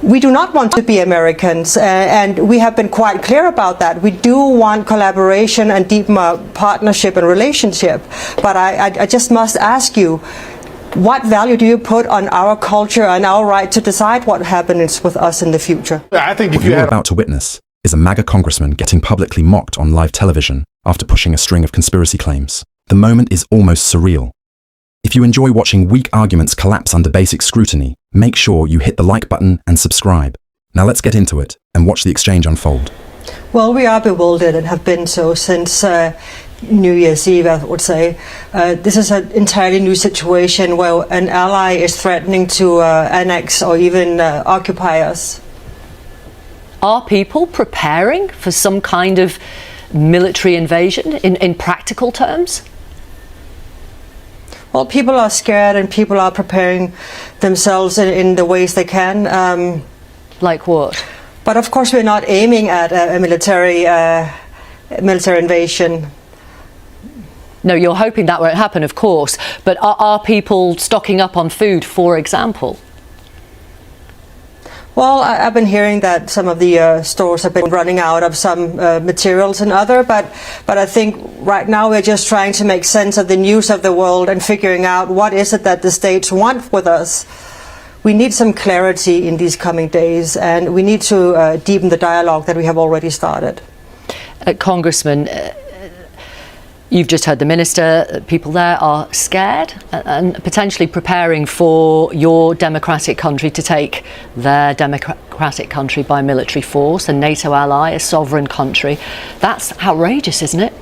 We do not want to be Americans, and we have been quite clear about that. We do want collaboration and deeper partnership and relationship. But I just must ask you, what value do you put on our culture and our right to decide what happens with us in the future? I think what you're about to witness is a MAGA congressman getting publicly mocked on live television after pushing a string of conspiracy claims. The moment is almost surreal. If you enjoy watching weak arguments collapse under basic scrutiny, make sure you hit the like button and subscribe. Now let's get into it and watch the exchange unfold. Well, we are bewildered and have been so since New Year's Eve, I would say. This is an entirely new situation where an ally is threatening to annex or even occupy us. Are people preparing for some kind of military invasion in practical terms? Well, people are scared and people are preparing themselves in the ways they can. Like what? But of course we're not aiming at a military invasion. No, you're hoping that won't happen, of course. But are people stocking up on food, for example? Well, I've been hearing that some of the stores have been running out of some materials and other, but I think right now we're just trying to make sense of the news of the world and figuring out what is it that the states want with us. We need some clarity in these coming days, and we need to deepen the dialogue that we have already started. Congressman, you've just heard the minister. People there are scared and potentially preparing for your democratic country to take their democratic country by military force, a NATO ally, a sovereign country. That's outrageous, isn't it?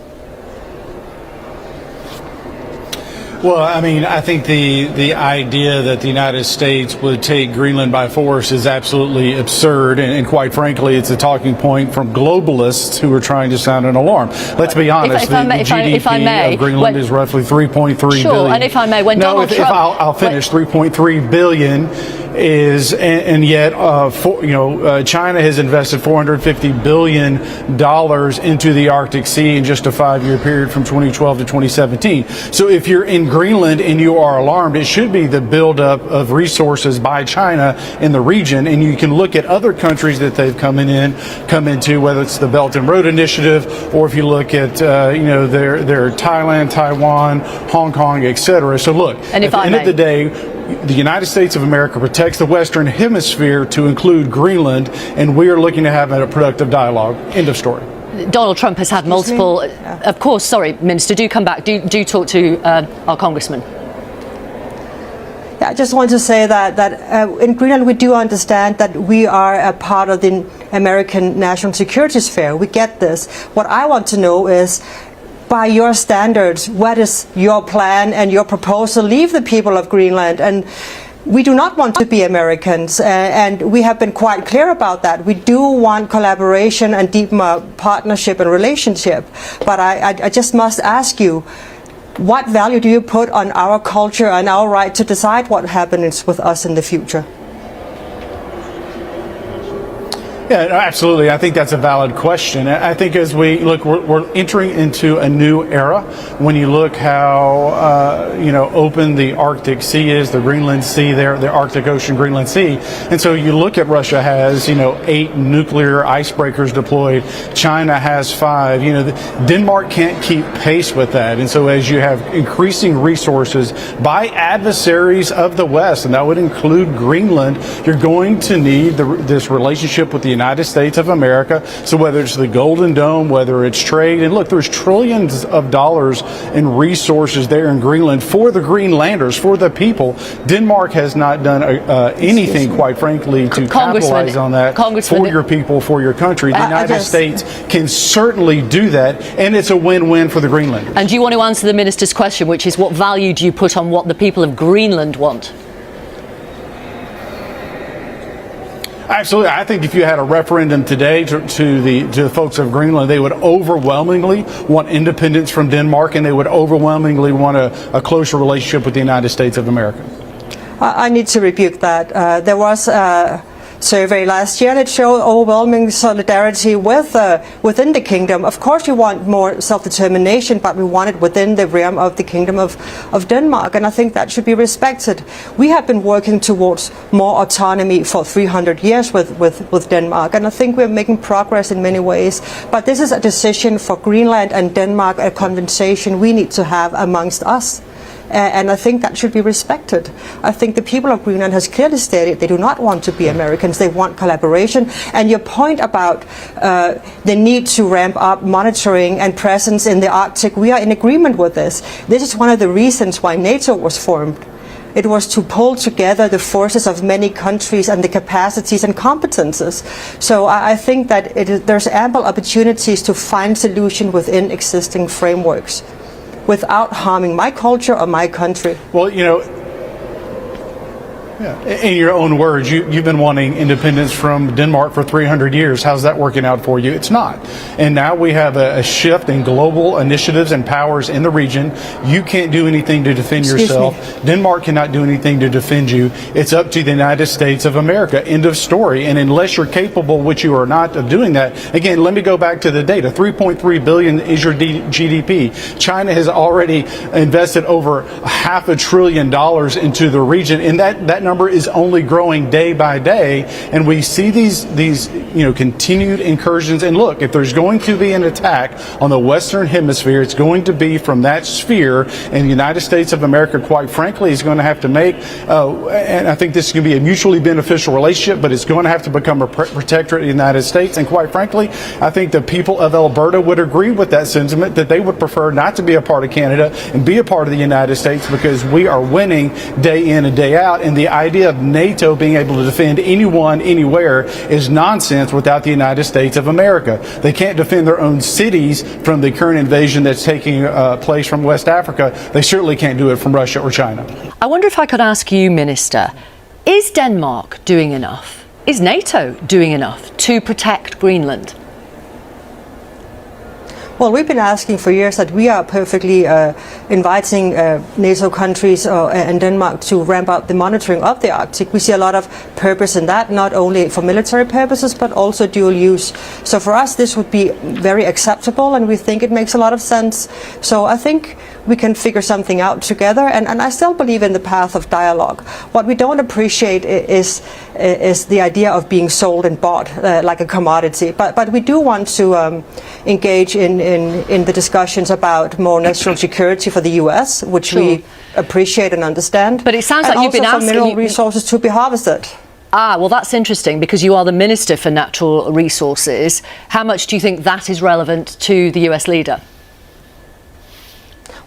Well, I mean, I think the idea that the United States would take Greenland by force is absolutely absurd, and quite frankly, it's a talking point from globalists who are trying to sound an alarm. Let's be honest, the GDP of Greenland is roughly 3.3 billion. Sure, and if I may, when Donald Trump... I'll finish. 3.3 billion is, and yet, China has invested $450 billion into the Arctic Sea in just a 5-year period from 2012 to 2017. So if you're in Greenland and you are alarmed, it should be the buildup of resources by China in the region. And you can look at other countries that they've come into, whether it's the Belt and Road Initiative, or if you look at their Thailand, Taiwan, Hong Kong, etc. So look, at the end of the day, the United States of America protects the Western Hemisphere to include Greenland, and we are looking to have a productive dialogue. End of story. Donald Trump has had multiple... Of course, sorry, Minister, do come back. Do talk to our congressman. Yeah, I just want to say that in Greenland we do understand that we are a part of the American national security sphere. We get this. What I want to know is, by your standards, what is your plan and your proposal? Leave the people of Greenland. And we do not want to be Americans, and we have been quite clear about that. We do want collaboration and deeper partnership and relationship. But I just must ask you, what value do you put on our culture and our right to decide what happens with us in the future? Yeah, absolutely. I think that's a valid question. I think as we look, we're entering into a new era. When you look how open the Arctic Sea is, the Greenland Sea there, the Arctic Ocean, Greenland Sea, and so you look at Russia has 8 nuclear icebreakers deployed. China has 5. Denmark can't keep pace with that, and so as you have increasing resources by adversaries of the West, and that would include Greenland, you're going to need this relationship with the United States of America. So whether it's the Golden Dome, whether it's trade, and look, there's trillions of dollars in resources there in Greenland for the Greenlanders, for the people. Denmark has not done anything, quite frankly, to capitalize on that for your people, for your country. The United States can certainly do that, and it's a win-win for the Greenlanders. And do you want to answer the minister's question, which is what value do you put on what the people of Greenland want? Absolutely. I think if you had a referendum today to the folks of Greenland, they would overwhelmingly want independence from Denmark, and they would overwhelmingly want a closer relationship with the United States of America. I need to rebuke that. There was survey last year, and it showed overwhelming solidarity within the kingdom. Of course, we want more self-determination, but we want it within the realm of the Kingdom of Denmark, and I think that should be respected. We have been working towards more autonomy for 300 years with Denmark, and I think we're making progress in many ways. But this is a decision for Greenland and Denmark, a conversation we need to have amongst us. And I think that should be respected. I think the people of Greenland has clearly stated they do not want to be Americans. They want collaboration. And your point about the need to ramp up monitoring and presence in the Arctic, we are in agreement with this. This is one of the reasons why NATO was formed. It was to pull together the forces of many countries and the capacities and competences. So I think that there's ample opportunities to find solution within existing frameworks, without harming my culture or my country. Well, in your own words, you've been wanting independence from Denmark for 300 years. How's that working out for you? It's not. And now we have a shift in global initiatives and powers in the region. You can't do anything to defend yourself. Denmark cannot do anything to defend you. It's up to the United States of America. End of story. And unless you're capable, which you are not, of doing that, again, let me go back to the data. 3.3 billion is your GDP. China has already invested over $500 billion into the region, and that number is only growing day by day, and we see these continued incursions. And look, if there's going to be an attack on the Western Hemisphere, it's going to be from that sphere, and the United States of America, quite frankly, is going to have to make, and I think this is going to be a mutually beneficial relationship, but it's going to have to become a protectorate of the United States. And quite frankly, I think the people of Alberta would agree with that sentiment, that they would prefer not to be a part of Canada and be a part of the United States, because we are winning day in and day out, and the idea of NATO being able to defend anyone, anywhere, is nonsense without the United States of America. They can't defend their own cities from the current invasion that's taking place from West Africa. They certainly can't do it from Russia or China. I wonder if I could ask you, Minister, is Denmark doing enough? Is NATO doing enough to protect Greenland? Well, we've been asking for years that we are perfectly inviting NATO countries and Denmark to ramp up the monitoring of the Arctic. We see a lot of purpose in that, not only for military purposes, but also dual use. So for us, this would be very acceptable, and we think it makes a lot of sense. So I think we can figure something out together, and I still believe in the path of dialogue. What we don't appreciate is the idea of being sold and bought like a commodity. But we do want to engage in the discussions about more national security for the U.S., which we appreciate and understand. But it sounds like you've been asking mineral resources to be harvested. Ah, well, that's interesting, because you are the Minister for Natural Resources. How much do you think that is relevant to the US leader?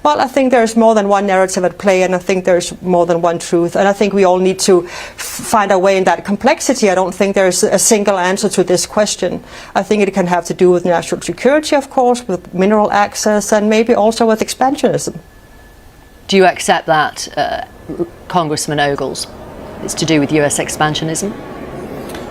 Well, I think there's more than one narrative at play, and I think there's more than one truth, and I think we all need to find our way in that complexity. I don't think there's a single answer to this question. I think it can have to do with national security, of course, with mineral access, and maybe also with expansionism. Do you accept that, Congressman Ogles? It's to do with US expansionism?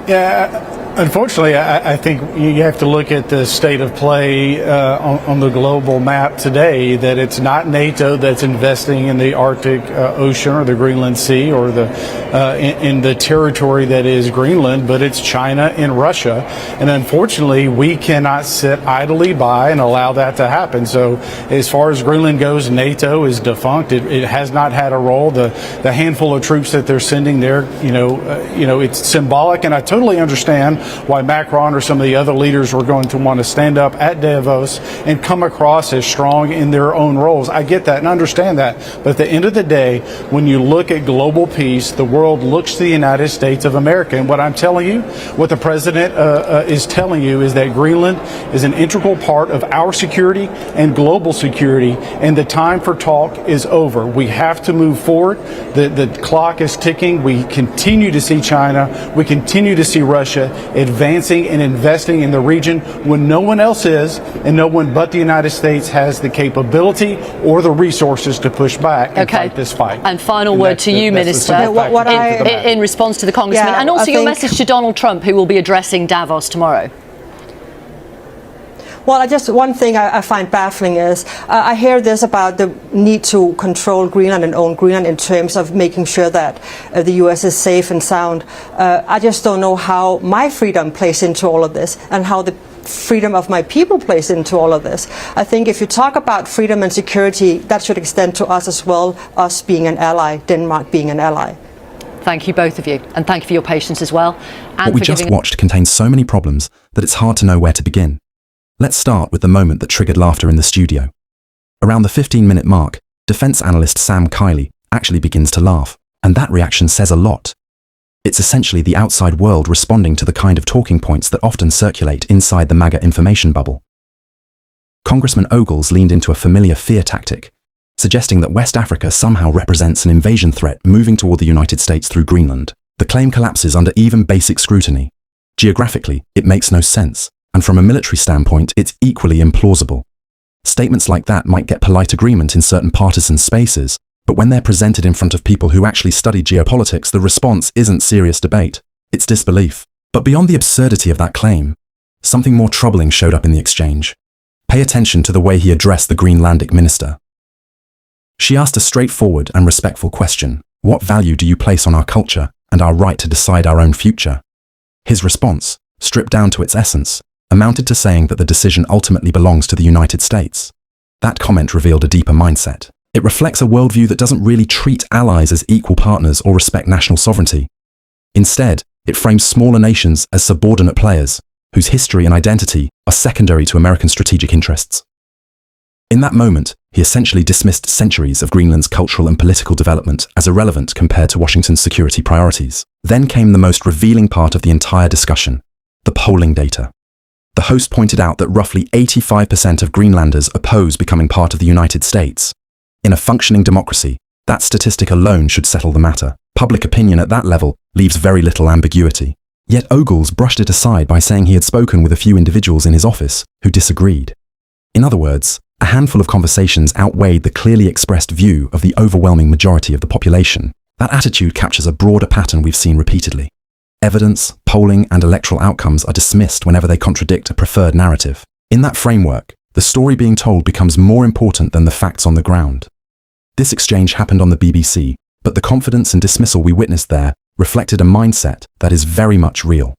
Yeah. Unfortunately, I think you have to look at the state of play on the global map today, that it's not NATO that's investing in the Arctic Ocean or the Greenland Sea or in the territory that is Greenland, but it's China and Russia. And unfortunately, we cannot sit idly by and allow that to happen. So as far as Greenland goes, NATO is defunct. It has not had a role. The handful of troops that they're sending there, it's symbolic, and I totally understand why Macron or some of the other leaders were going to want to stand up at Davos and come across as strong in their own roles. I get that and understand that. But at the end of the day, when you look at global peace, the world looks to the United States of America. And what I'm telling you, what the president is telling you, is that Greenland is an integral part of our security and global security, and the time for talk is over. We have to move forward. The clock is ticking. We continue to see China. We continue to see Russia advancing and investing in the region when no one else is, and no one but the United States has the capability or the resources to push back and fight this fight. And final word to you, Minister, in response to the Congressman, and also your message to Donald Trump, who will be addressing Davos tomorrow. Well, one thing I find baffling is I hear this about the need to control Greenland and own Greenland in terms of making sure that the U.S. is safe and sound. I just don't know how my freedom plays into all of this and how the freedom of my people plays into all of this. I think if you talk about freedom and security, that should extend to us as well, us being an ally, Denmark being an ally. Thank you, both of you, and thank you for your patience as well. And what we just watched contains so many problems that it's hard to know where to begin. Let's start with the moment that triggered laughter in the studio. Around the 15-minute mark, defense analyst Sam Kiley actually begins to laugh, and that reaction says a lot. It's essentially the outside world responding to the kind of talking points that often circulate inside the MAGA information bubble. Congressman Ogles leaned into a familiar fear tactic, suggesting that West Africa somehow represents an invasion threat moving toward the United States through Greenland. The claim collapses under even basic scrutiny. Geographically, it makes no sense, and from a military standpoint, it's equally implausible. Statements like that might get polite agreement in certain partisan spaces, but when they're presented in front of people who actually study geopolitics, the response isn't serious debate, it's disbelief. But beyond the absurdity of that claim, something more troubling showed up in the exchange. Pay attention to the way he addressed the Greenlandic minister. She asked a straightforward and respectful question: what value do you place on our culture and our right to decide our own future? His response, stripped down to its essence, amounted to saying that the decision ultimately belongs to the United States. That comment revealed a deeper mindset. It reflects a worldview that doesn't really treat allies as equal partners or respect national sovereignty. Instead, it frames smaller nations as subordinate players, whose history and identity are secondary to American strategic interests. In that moment, he essentially dismissed centuries of Greenland's cultural and political development as irrelevant compared to Washington's security priorities. Then came the most revealing part of the entire discussion: the polling data. The host pointed out that roughly 85% of Greenlanders oppose becoming part of the United States. In a functioning democracy, that statistic alone should settle the matter. Public opinion at that level leaves very little ambiguity. Yet Ogles brushed it aside by saying he had spoken with a few individuals in his office who disagreed. In other words, a handful of conversations outweighed the clearly expressed view of the overwhelming majority of the population. That attitude captures a broader pattern we've seen repeatedly. Evidence, polling, and electoral outcomes are dismissed whenever they contradict a preferred narrative. In that framework, the story being told becomes more important than the facts on the ground. This exchange happened on the BBC, but the confidence and dismissal we witnessed there reflected a mindset that is very much real.